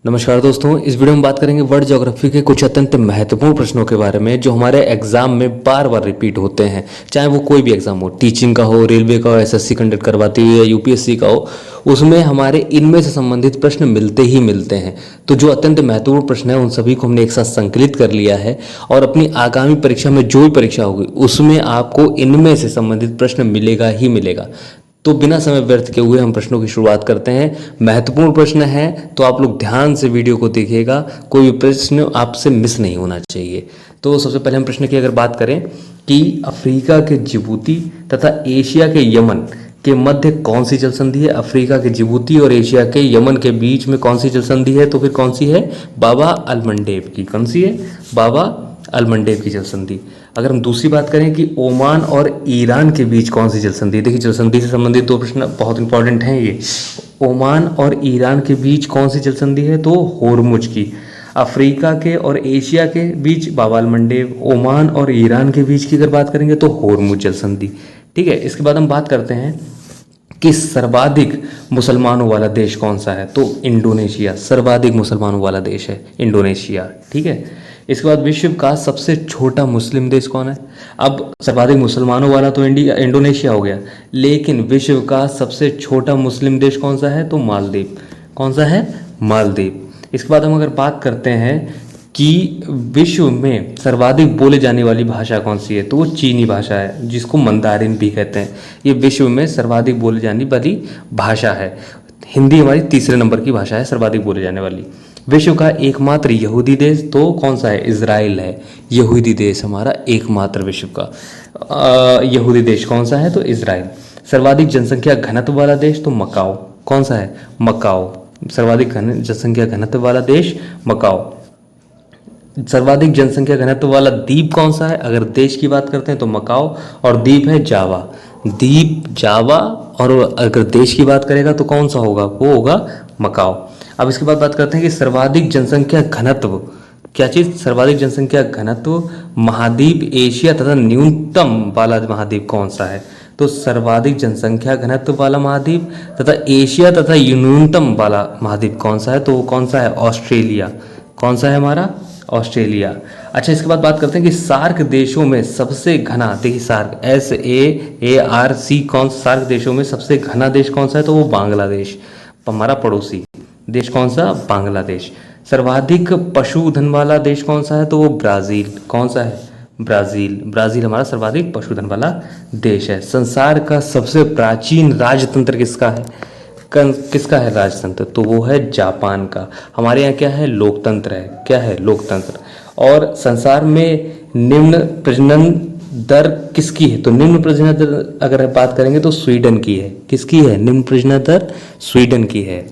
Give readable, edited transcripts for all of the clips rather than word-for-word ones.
नमस्कार दोस्तों, इस वीडियो में बात करेंगे वर्ल्ड ज्योग्राफी के कुछ अत्यंत महत्वपूर्ण प्रश्नों के बारे में जो हमारे एग्जाम में बार बार रिपीट होते हैं। चाहे वो कोई भी एग्जाम हो, टीचिंग का हो, रेलवे का हो, एसएससी कंडक्ट करवाती हुई या यूपीएससी का हो, उसमें हमारे इनमें से संबंधित प्रश्न मिलते ही मिलते हैं। तो जो अत्यंत महत्वपूर्ण प्रश्न है उन सभी को हमने एक साथ संकलित कर लिया है और अपनी आगामी परीक्षा में जो भी परीक्षा होगी उसमें आपको इनमें से संबंधित प्रश्न मिलेगा ही मिलेगा। तो बिना समय व्यर्थ किए हुए हम प्रश्नों की शुरुआत करते हैं। महत्वपूर्ण प्रश्न है तो आप लोग ध्यान से वीडियो को देखिएगा, कोई भी प्रश्न आपसे मिस नहीं होना चाहिए। तो सबसे पहले हम प्रश्न की अगर बात करें कि अफ्रीका के जिबूती तथा एशिया के यमन के मध्य कौन सी जल संधि है। अफ्रीका के जिबूती और एशिया के यमन के बीच में कौन सी जल संधि है, तो फिर कौन सी है? बाबा अलमंडेब की। कौन सी है? बाबा अलमंडेब की जल संधि। अगर हम दूसरी बात करें कि ओमान और ईरान के बीच कौन सी जल संधि, देखिए जल संधि से संबंधित दो प्रश्न बहुत इंपॉर्टेंट हैं ये। ओमान और ईरान के बीच कौन सी जल संधि है, तो होर्मुज की। अफ्रीका के और एशिया के बीच बाबा अलमंडेब, ओमान और ईरान के बीच की अगर बात करेंगे तो होर्मुज जल संधि। ठीक है, इसके बाद हम बात करते हैं कि सर्वाधिक मुसलमानों वाला देश कौन सा है, तो इंडोनेशिया सर्वाधिक मुसलमानों वाला देश है, इंडोनेशिया। ठीक है, इसके बाद विश्व का सबसे छोटा मुस्लिम देश कौन है। अब सर्वाधिक मुसलमानों वाला तो इंडोनेशिया हो गया, लेकिन विश्व का सबसे छोटा मुस्लिम देश कौन सा है, तो मालदीव। कौन सा है? मालदीव। इसके बाद हम अगर बात करते हैं कि विश्व में सर्वाधिक बोले जाने वाली भाषा कौन सी है, तो वो चीनी भाषा है, जिसको मंदारिन भी कहते हैं। ये विश्व में सर्वाधिक बोले जाने वाली भाषा है। हिंदी हमारी तीसरे नंबर की भाषा है सर्वाधिक बोले जाने वाली। विश्व का एकमात्र यहूदी देश तो कौन सा है? इजराइल है। यहूदी देश हमारा एकमात्र विश्व का यहूदी देश कौन सा है, तो इजराइल। सर्वाधिक जनसंख्या घनत्व वाला देश तो मकाओ। कौन सा है? मकाओ। सर्वाधिक जनसंख्या घनत्व वाला देश मकाओ। सर्वाधिक जनसंख्या घनत्व वाला द्वीप कौन सा है? अगर देश की बात करते हैं तो मकाओ, और द्वीप है जावा। द्वीप जावा, और अगर देश की बात करेगा तो कौन सा होगा? वो होगा मकाओ। अब इसके बाद बात करते हैं कि सर्वाधिक जनसंख्या घनत्व, क्या चीज? सर्वाधिक जनसंख्या घनत्व महाद्वीप एशिया तथा न्यूनतम वाला महाद्वीप कौन सा है, तो सर्वाधिक जनसंख्या घनत्व वाला महाद्वीप तथा एशिया तथा न्यूनतम वाला महाद्वीप कौन सा है, तो वो कौन सा है? ऑस्ट्रेलिया। कौन सा है हमारा? ऑस्ट्रेलिया। अच्छा, इसके बाद बात करते हैं कि सार्क देशों में सबसे घना, देखिए सार्क SAARC, कौन सार्क देशों में सबसे घना देश कौन सा है, तो वो बांग्लादेश, हमारा पड़ोसी देश। कौन सा? बांग्लादेश। सर्वाधिक पशुधन वाला देश कौन सा है, तो वो ब्राजील। कौन सा है? ब्राजील। ब्राजील हमारा सर्वाधिक पशुधन वाला देश है। संसार का सबसे प्राचीन राजतंत्र किसका है? किसका है राजतंत्र, तो वो है जापान का। हमारे यहाँ क्या है? लोकतंत्र है। क्या है? लोकतंत्र। और संसार में निम्न प्रजनन दर किसकी है, तो निम्न प्रजनन दर अगर बात करेंगे तो स्वीडन की है। किसकी है निम्न प्रजनन दर? स्वीडन की है।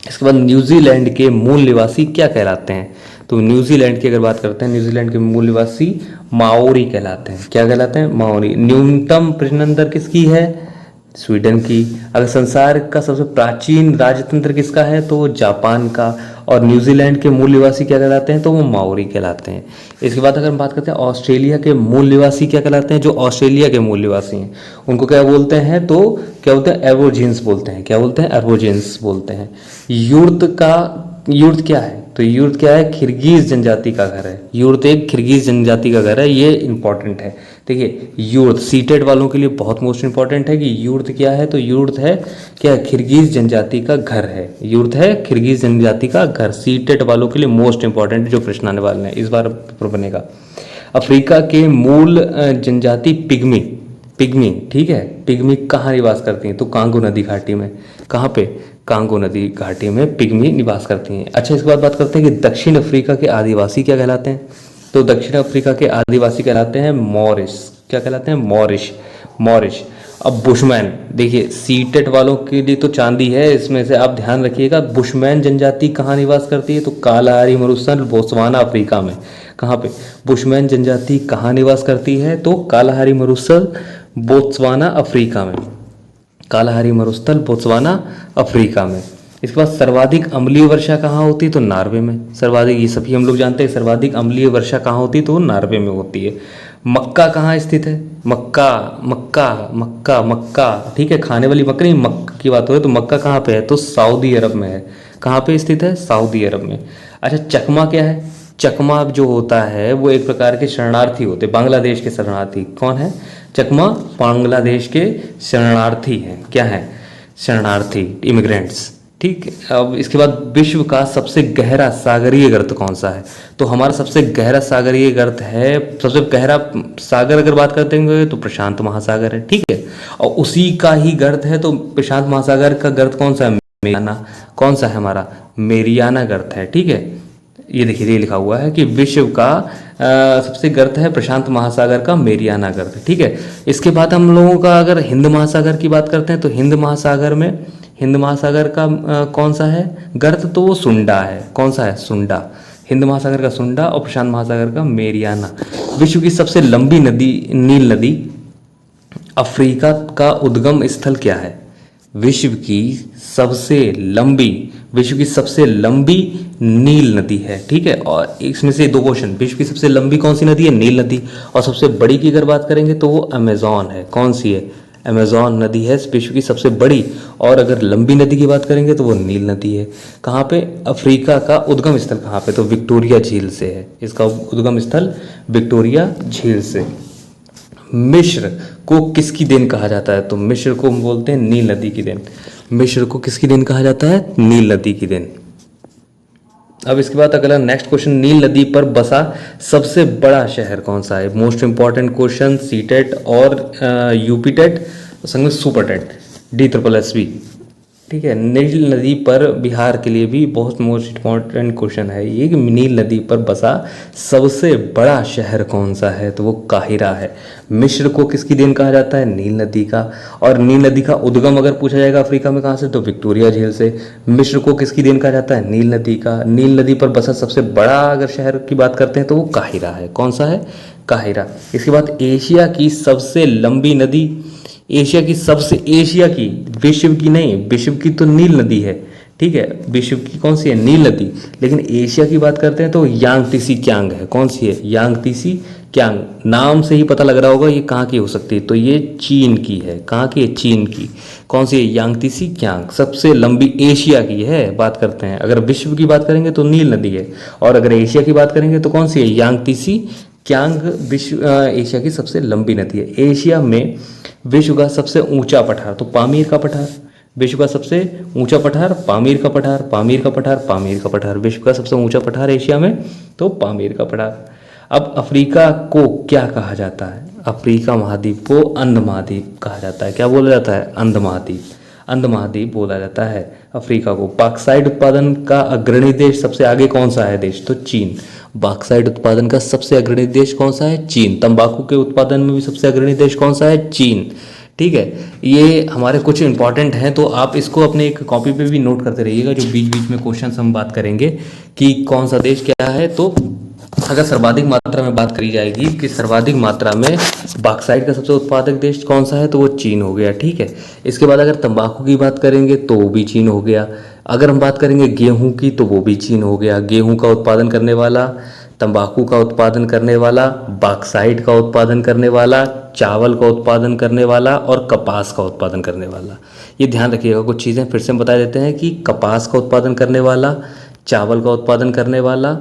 इसके बाद न्यूजीलैंड के मूल निवासी क्या कहलाते हैं, तो न्यूजीलैंड की अगर बात करते हैं, न्यूजीलैंड के मूल निवासी माओरी कहलाते हैं। क्या कहलाते हैं? माओरी। न्यूनतम प्रजनन दर किसकी है? स्वीडन की। अगर संसार का सबसे प्राचीन राजतंत्र किसका है, तो वो जापान का। और न्यूजीलैंड के मूल निवासी क्या कहलाते हैं, तो वो माओरी कहलाते हैं। इसके बाद अगर हम बात करते हैं ऑस्ट्रेलिया के मूल निवासी क्या कहलाते हैं, जो ऑस्ट्रेलिया के मूल निवासी हैं उनको क्या बोलते हैं, तो क्या बोलते हैं? एबोरिजिन्स बोलते हैं। क्या बोलते हैं? एबोरिजिन्स बोलते हैं। युर्त क्या है, तो युर्त क्या है? किर्गिज जनजाति का घर है। युर्त एक किर्गिज जनजाति का घर है, ये इंपॉर्टेंट है। देखिए युर्त सीटेड वालों के लिए बहुत मोस्ट इंपॉर्टेंट है कि युर्त क्या है, तो युर्त है क्या? किर्गिज जनजाति का घर है। युर्त है किर्गिज जनजाति का घर। सीटेड वालों के लिए मोस्ट इंपॉर्टेंट जो प्रश्न आने वाले हैं इस बार पेपर बनेगा। अफ्रीका के मूल जनजाति पिग्मी। ठीक है, पिग्मी कहाँ निवास करती हैं, तो कांगो नदी घाटी में। कहाँ पे? कांगो नदी घाटी में पिग्मी निवास करती हैं। अच्छा, इसके बाद बात करते हैं कि दक्षिण अफ्रीका के आदिवासी क्या कहलाते हैं, तो दक्षिण अफ्रीका के आदिवासी कहलाते हैं मॉरिश। क्या कहलाते हैं? मॉरिश। अब बुशमैन, देखिए सीटेट वालों के लिए तो चांदी है, इसमें से आप ध्यान रखिएगा। बुशमैन जनजाति कहाँ निवास करती है, तो कालाहारी मरुस्थल बोत्सवाना अफ्रीका में। कहाँ पे? बुशमैन जनजाति कहाँ निवास करती है, तो कालाहारी मरुस्थल बोत्सवाना अफ्रीका में। कालाहारी मरुस्थल बोत्सवाना अफ्रीका में। इसके बाद सर्वाधिक अम्लीय वर्षा कहाँ होती है, तो नॉर्वे में। सर्वाधिक, ये सभी हम लोग जानते हैं, सर्वाधिक अम्लीय वर्षा कहाँ होती है, तो नॉर्वे में होती है। मक्का कहाँ स्थित है? मक्का, ठीक है, खाने वाली मक्का नहीं, मक्का की बात हो रही है, तो मक्का कहाँ पे है, तो सऊदी अरब में है। कहाँ पे स्थित है? सऊदी अरब में। अच्छा, चकमा क्या है? चकमा जो होता है वो एक प्रकार के शरणार्थी होते हैं, बांग्लादेश के शरणार्थी। कौन है? चकमा बांग्लादेश के शरणार्थी हैं। क्या है? शरणार्थी, इमिग्रेंट्स। ठीक है। अब इसके बाद विश्व का सबसे गहरा सागरीय गर्त कौन सा है? तो हमारा सबसे गहरा सागरीय गर्त है, सबसे गहरा सागर अगर बात करते हैं तो प्रशांत महासागर है। ठीक है। और उसी का ही गर्त है, तो प्रशांत महासागर का गर्त कौन सा है? मेरियाना। कौन सा है हमारा? मेरियाना गर्त है। ठीक है। ये देखिए, ये लिखा हुआ है कि विश्व का सबसे गर्त है प्रशांत महासागर का मेरियाना गर्त। ठीक है। इसके बाद हम लोगों का अगर हिंद महासागर की बात करते हैं तो हिंद महासागर में, हिंद महासागर का कौन सा है गर्त? तो वो सुंडा है। कौन सा है? सुंडा। हिंद महासागर का सुंडा और प्रशांत महासागर का मेरियाना। विश्व की सबसे लंबी नदी, नील नदी, अफ्रीका का उद्गम स्थल क्या है? विश्व की सबसे लंबी, विश्व की सबसे लंबी नील नदी है। ठीक है। और इसमें से दो क्वेश्चन, विश्व की सबसे लंबी कौन सी नदी है? नील नदी। और सबसे बड़ी की अगर बात करेंगे तो वो अमेजॉन है। कौन सी है? अमेजॉन नदी है विश्व की सबसे बड़ी। और अगर लंबी नदी की बात करेंगे तो वो नील नदी है। कहाँ पे? अफ्रीका का उद्गम स्थल कहाँ पे? तो विक्टोरिया झील से है। इसका उद्गम स्थल विक्टोरिया झील से। मिस्र को किसकी देन कहा जाता है? तो मिस्र को हम बोलते हैं नील नदी की देन। मिस्र को किसकी देन कहा जाता है? नील नदी की देन। अब इसके बाद अगला नेक्स्ट क्वेश्चन, नील नदी पर बसा सबसे बड़ा शहर कौन सा है? मोस्ट इंपॉर्टेंट क्वेश्चन, सीटेट और यूपीटेट संग में सुपरटेट, DSSB। ठीक है। नील नदी पर बिहार के लिए भी बहुत मोस्ट इंपॉर्टेंट क्वेश्चन है ये कि नील नदी पर बसा सबसे बड़ा शहर कौन सा है? तो वो काहिरा है। मिस्र को किसकी देन कहा जाता है? नील नदी का। और नील नदी का उद्गम अगर पूछा जाएगा अफ्रीका में कहाँ से? तो विक्टोरिया झील से। मिस्र को किसकी देन कहा जाता है? नील नदी का। नील नदी पर बसा सबसे बड़ा अगर शहर की बात करते हैं तो वो काहिरा है। कौन सा है? काहिरा। इसके बाद एशिया की सबसे लंबी नदी, एशिया की सबसे, एशिया की, विश्व की नहीं, विश्व की तो नील नदी है। ठीक है। विश्व की कौन सी है? नील नदी। लेकिन एशिया की बात करते हैं तो यांगतीसी क्यांग है। कौन सी है? यांगतीसी क्यांग। नाम से ही पता लग रहा होगा ये कहाँ की हो सकती है, तो ये चीन की है। कहाँ की है? चीन की। कौन सी है? यांगतीसी क्यांग। सबसे लंबी एशिया की है बात करते हैं। अगर विश्व की बात करेंगे तो नील नदी है, और अगर एशिया की बात करेंगे तो कौन सी है? यांगतीसी क्यांग विश्व एशिया की सबसे लंबी नदी है। एशिया में विश्व का सबसे ऊंचा पठार तो पामीर का पठार। विश्व का सबसे ऊंचा पठार पामीर का पठार, पामीर का पठार, पामीर का पठार। विश्व का सबसे ऊंचा पठार एशिया में तो पामीर का पठार। अब अफ्रीका को क्या कहा जाता है? अफ्रीका महाद्वीप को अंध महाद्वीप कहा जाता है। क्या बोला जाता है? अंध महाद्वीप। अंध महाद्वीप बोला जाता है अफ्रीका को। बॉक्साइट उत्पादन का अग्रणी देश सबसे आगे कौन सा है देश? तो चीन। बॉक्साइट उत्पादन का सबसे अग्रणी देश कौन सा है? चीन। तंबाकू के उत्पादन में भी सबसे अग्रणी देश कौन सा है? चीन। ठीक है। ये हमारे कुछ इंपॉर्टेंट हैं, तो आप इसको अपने एक कॉपी पे भी नोट करते रहिएगा, जो बीच बीच में क्वेश्चन हम बात करेंगे कि कौन सा देश क्या है। तो अगर सर्वाधिक मात्रा में बात करी जाएगी कि सर्वाधिक मात्रा में बॉक्साइट का सबसे उत्पादक देश कौन सा है, तो वो चीन हो गया। ठीक है। इसके बाद अगर तंबाकू की बात करेंगे तो वो भी चीन हो गया। अगर हम बात करेंगे गेहूं की तो वो भी चीन हो गया। गेहूं का उत्पादन करने वाला, तंबाकू का उत्पादन करने वाला, बॉक्साइट का उत्पादन करने वाला, चावल का उत्पादन करने वाला और कपास का उत्पादन करने वाला। ये ध्यान रखिएगा, कुछ चीज़ें फिर से हम बता देते हैं कि कपास का उत्पादन करने वाला, चावल का उत्पादन करने वाला,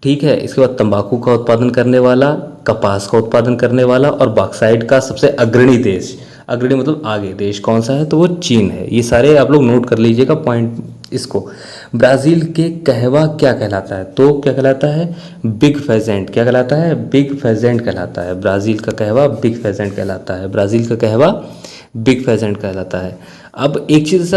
ठीक है, इसके बाद तंबाकू का उत्पादन करने वाला, कपास का उत्पादन करने वाला और बॉक्साइट का सबसे अग्रणी देश, अग्रणी मतलब आगे देश कौन सा है, तो वो चीन है। ये सारे आप लोग नोट कर लीजिएगा पॉइंट इसको। ब्राज़ील के कहवा क्या कहलाता है, तो क्या कहलाता है? Big pheasant. क्या कहलाता है? बिग फेजेंट कहलाता है। ब्राज़ील का कहवा बिग फेजेंट कहलाता है। ब्राज़ील का कहवा बिग फेजेंट कहलाता है। अब एक चीज़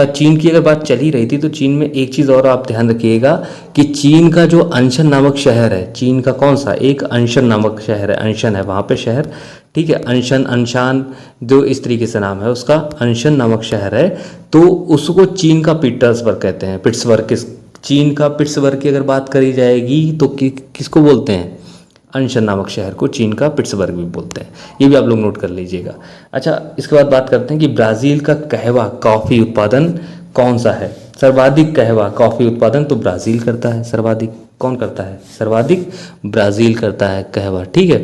चीन की अगर बात चल ही रही थी तो चीन में एक चीज़ और आप ध्यान रखिएगा कि चीन का जो अंशन नामक शहर है, चीन का कौन सा एक अंशन नामक शहर है, अंशन है वहाँ पे शहर, ठीक है, अंशन, अंशान जो इस तरीके से नाम है उसका, अंशन नामक शहर है, तो उसको चीन का पीटर्सबर्ग कहते हैं। पिट्सबर्ग, चीन का पिट्सबर्ग की अगर बात करी जाएगी तो किसको बोलते हैं? अंशन नामक शहर को चीन का पिट्सबर्ग भी बोलते हैं। ये भी आप लोग नोट कर लीजिएगा। अच्छा, इसके बाद बात करते हैं कि ब्राज़ील का कहवा कॉफ़ी उत्पादन कौन सा है? सर्वाधिक कहवा कॉफ़ी उत्पादन तो ब्राज़ील करता है। सर्वाधिक कौन करता है? सर्वाधिक ब्राज़ील करता है कहवा। ठीक है।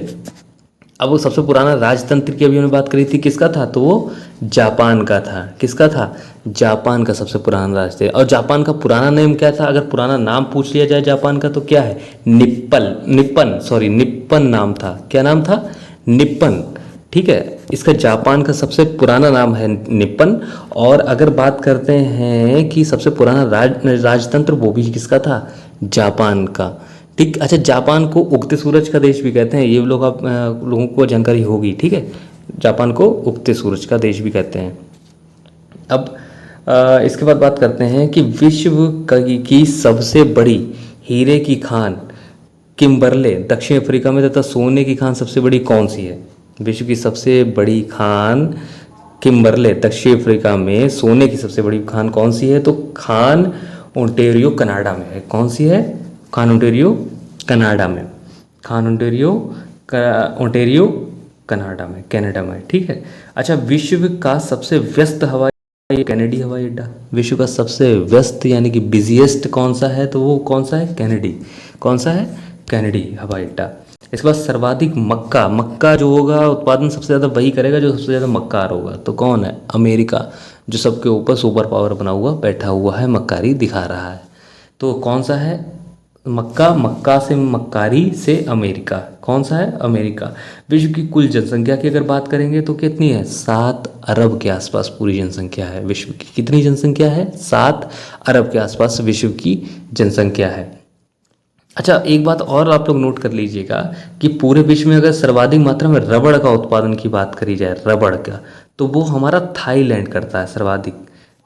अब वो सबसे पुराना राजतंत्र की अभी हमने बात करी थी, किसका था, तो वो जापान का था। किसका था, जापान का सबसे पुराना राज थे। और जापान का पुराना नेम क्या था, अगर पुराना नाम पूछ लिया जाए जापान का तो क्या है, निप्पन नाम था। क्या नाम था, निप्पन। ठीक है, इसका जापान का सबसे पुराना नाम है निप्पन। और अगर बात करते हैं कि सबसे पुराना राजतंत्र, वो भी किसका था, जापान का। ठीक, अच्छा, जापान को उगते सूरज का देश भी कहते हैं, ये लोग आप लोगों को जानकारी होगी। ठीक है, जापान को उगते सूरज का देश भी कहते हैं। अब इसके बाद बात करते हैं कि विश्व की सबसे बड़ी हीरे की खान किम्बरले दक्षिण अफ्रीका में तथा सोने की खान सबसे बड़ी कौन सी है। विश्व की सबसे बड़ी खान किम्बरले दक्षिण अफ्रीका में, सोने की सबसे बड़ी खान कौन सी है, तो खान ओंटेरियो कनाडा में है। कौन सी है, खान ओंटेरियो कनाडा में, खान ओंटेरियो कनाडा में, कनाडा में। ठीक है, अच्छा, विश्व का सबसे व्यस्त हवाई, कैनेडी हवाई अड्डा। विश्व का सबसे व्यस्त यानी कि बिजिएस्ट कौन सा है, तो वो कौन सा है, कैनेडी। कौन सा है, कैनेडी हवाई अड्डा। इसके बाद सर्वाधिक मक्का जो होगा उत्पादन सबसे ज़्यादा वही करेगा जो सबसे ज़्यादा मक्कार होगा, तो कौन है, अमेरिका, जो सबके ऊपर सुपर पावर बना हुआ बैठा हुआ है, मक्कारी दिखा रहा है। तो कौन सा है, मक्का से मक्कारी से अमेरिका। कौन सा है, अमेरिका। विश्व की कुल जनसंख्या की अगर बात करेंगे तो कितनी है, 7 अरब के आसपास पूरी जनसंख्या है विश्व की। कितनी जनसंख्या है, 7 अरब के आसपास विश्व की जनसंख्या है। अच्छा, एक बात और आप लोग नोट कर लीजिएगा कि पूरे विश्व में अगर सर्वाधिक मात्रा में रबड़ का उत्पादन की बात करी जाए, रबड़ का, तो वो हमारा थाईलैंड करता है सर्वाधिक।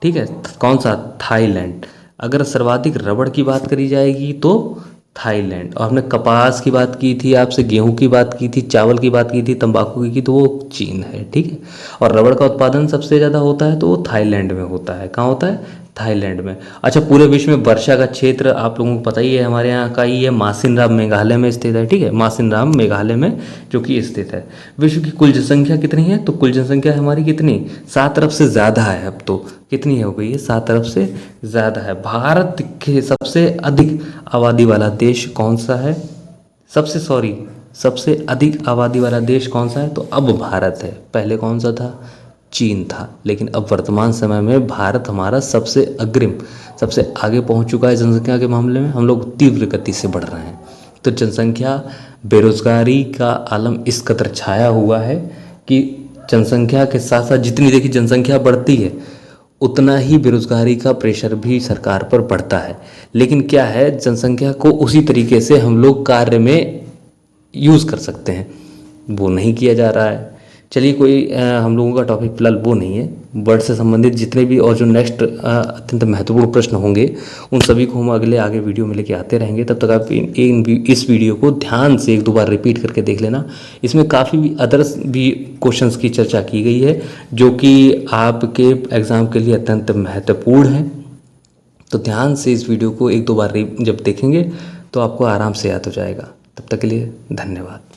ठीक है, कौन सा, थाईलैंड। अगर सर्वाधिक रबड़ की बात करी जाएगी तो थाईलैंड। और हमने कपास की बात की थी, आपसे गेहूं की बात की थी, चावल की बात की थी, तंबाकू की तो वो चीन है। ठीक है, और रबड़ का उत्पादन सबसे ज़्यादा होता है तो वो थाईलैंड में होता है। कहाँ होता है, थाईलैंड में। अच्छा, पूरे विश्व में वर्षा का क्षेत्र आप लोगों को पता ही है, हमारे यहाँ का ही है, मासिनराम मेघालय में स्थित है। ठीक है, मासिनराम मेघालय में जो कि स्थित है। विश्व की कुल जनसंख्या कितनी है, तो कुल जनसंख्या हमारी कितनी, 7 अरब से ज़्यादा है अब तो। कितनी हो गई है, 7 अरब से ज़्यादा है। भारत के सबसे अधिक आबादी वाला देश कौन सा है, सबसे अधिक आबादी वाला देश कौन सा है, तो अब भारत है। पहले कौन सा था, चीन था। लेकिन अब वर्तमान समय में भारत हमारा सबसे अग्रिम, सबसे आगे पहुंच चुका है जनसंख्या के मामले में। हम लोग तीव्र गति से बढ़ रहे हैं। तो जनसंख्या, बेरोजगारी का आलम इस कदर छाया हुआ है कि जनसंख्या के साथ साथ जितनी देखिए जनसंख्या बढ़ती है उतना ही बेरोजगारी का प्रेशर भी सरकार पर बढ़ता है। लेकिन क्या है, जनसंख्या को उसी तरीके से हम लोग कार्य में यूज़ कर सकते हैं, वो नहीं किया जा रहा है। चलिए, कोई हम लोगों का टॉपिक फिलहाल वो नहीं है। वर्ड से संबंधित जितने भी और जो नेक्स्ट अत्यंत महत्वपूर्ण प्रश्न होंगे उन सभी को हम आगे वीडियो में लेके आते रहेंगे। तब तक आप इस वीडियो को ध्यान से 1-2 बार रिपीट करके देख लेना। इसमें काफ़ी भी अदर्स भी क्वेश्चंस की चर्चा की गई है जो कि आपके एग्ज़ाम के लिए अत्यंत महत्वपूर्ण है। तो ध्यान से इस वीडियो को 1-2 बार जब देखेंगे तो आपको आराम से याद हो जाएगा। तब तक के लिए धन्यवाद।